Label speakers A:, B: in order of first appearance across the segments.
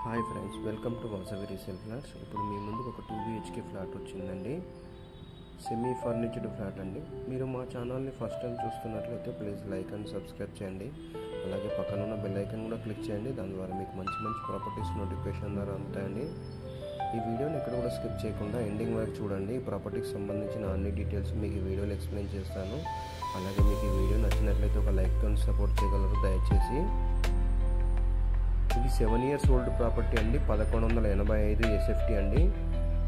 A: Hi friends, welcome to Vasavi resale flats. ఇప్పుడు మీ ముందుకు ఒక 2 BHK ఫ్లాట్ వచ్చిందండి. సెమీ ఫర్నిచర్డ్ ఫ్లాట్ అండి. మీరు మా ఛానల్ని ఫస్ట్ టైం చూస్తున్నట్లయితే ప్లీజ్ లైక్ అండ్ సబ్స్క్రైబ్ చేయండి. అలాగే పక్కన ఉన్న బెల్ ఐకాన్ కూడా క్లిక్ చేయండి. దాని ద్వారా మీకు మంచి మంచి ప్రాపర్టీస్ నోటిఫికేషన్ ద్వారా అందుతాయండి. ఈ వీడియోని ఎక్కడ కూడా స్కిప్ చేయకుండా ఎండింగ్ వరకు చూడండి. ఈ ప్రాపర్టీకి సంబంధించిన అన్ని డీటెయిల్స్ మీకు ఈ వీడియోలో ఎక్స్ప్లెయిన్ చేస్తాను. అలాగే మీకు ఈ వీడియో నచ్చినట్లయితే ఒక లైక్తో సపోర్ట్ చేయగలరు దయచేసి. ఇది 7 years ఓల్డ్ ప్రాపర్టీ అండి. 1185 SFT అండి.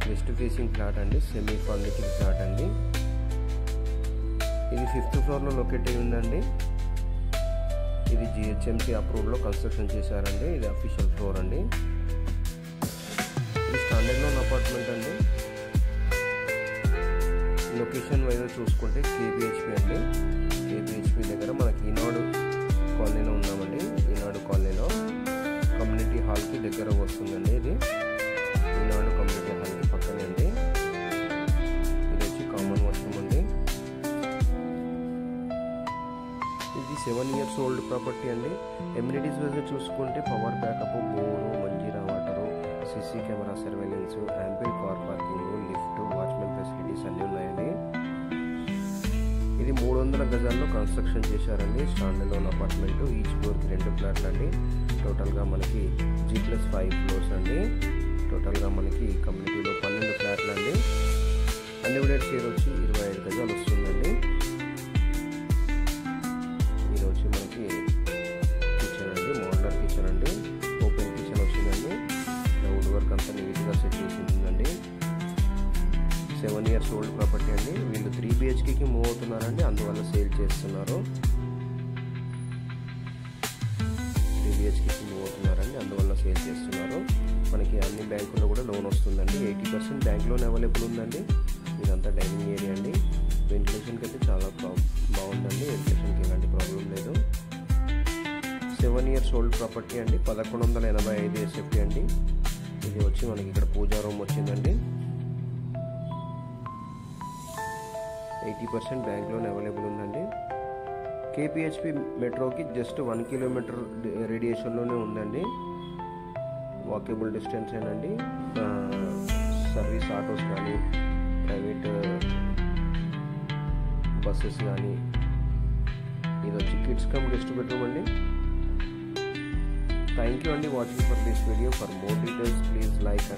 A: వెస్ట్ ఫేసింగ్ ఫ్లాట్ అండి. సెమీ ఫర్నిచర్డ్ ఫ్లాట్ అండి. ఇది 5th ఫ్లోర్లో లొకేట్ అయి ఉందండి. ఇది GHMC అప్రూవ్డ్లో కన్స్ట్రక్షన్ చేశారండి. ఇది అఫీషియల్ ఫ్లోర్ అండి. ఇది స్టాండర్డ్ లోన్ అపార్ట్మెంట్ అండి. లొకేషన్ వైజ్ చూసుకుంటే KBHP అండి. KBHP దగ్గర మనకి ఈనాడు కాలనీలో ఉన్నామండి. ఈనాడు కాలనీలో కమ్యూనిటీ హాల్కి దగ్గర వస్తుందండి. ఇది ఈనాడు కమ్యూనిటీ హాల్కి పక్కనే అండి. ఇది వచ్చి కామన్ వాష్రూమ్ అండి. ఇది 7 years ఓల్డ్ ప్రాపర్టీ అండి. ఎమ్యూనిటీస్ వైజ్ చూసుకుంటే power backup, bore, Manjira water, CC camera surveillance, ample car parking, lift, watchman facilities అన్నీ ఉన్నాయండి. ఇది 300 గజాల్లో కన్స్ట్రక్షన్ చేశారండి. Standard loan apartment. ఈచ్ ఫ్లోర్కి 2 ఫ్లాట్లు అండి. టోటల్గా మనకి G+5 ఫ్లోర్స్ అండి. టోటల్గా మనకి కమ్యూనిటీలో 12 ఫ్లాట్లు అండి. అన్డివైడెడ్ షేర్ వచ్చి 25 గజాలు వస్తుందండి. ఇది వచ్చి మనకి కిచెన్ అండి. మోడ్యులర్ కిచెన్ అండి. ఓపెన్ కిచెన్ వచ్చిందండి. వుడ్ వర్క్ అంతా నీట్గా సెట్ చేసి ఉందండి. 7 years ఓల్డ్ ప్రాపర్టీ అండి. వీళ్ళు 3 BHKకి మూవ్ అవుతున్నారండి. అందువల్ల సేల్ చేస్తున్నారు. 3 BHKకి మూవ్ అవుతున్నారండి. అందువల్ల సేల్ చేస్తున్నారు. మనకి అన్ని బ్యాంకుల్లో కూడా లోన్ వస్తుందండి. 80% బ్యాంక్ లోన్ అవైలబుల్ ఉందండి. ఇదంతా డైనింగ్ ఏరియా అండి. వెంటిలేషన్కి అయితే చాలా బాగుందండి. వెంటిలేషన్కి ఎలాంటి ప్రాబ్లం లేదు. 7 years ఓల్డ్ ప్రాపర్టీ అండి. 1185 SFT అండి. ఇది వచ్చి మనకి ఇక్కడ పూజా రూమ్ వచ్చిందండి. 80% బ్యాంక్ లోన్ అవైలబుల్ ఉందండి. KPHP మెట్రోకి జస్ట్ 1 kilometer రేడియేషన్లోనే ఉందండి. వాకేబుల్ డిస్టెన్స్ ఏనండి. సర్వీస్ ఆటోస్ కానీ, ప్రైవేట్ బస్సెస్ కానీ. ఇది వచ్చి కిడ్స్ కమ్ గెస్ట్ బెడ్రూమ్ అండి. థ్యాంక్ యూ అండి watching for this video. For more details please like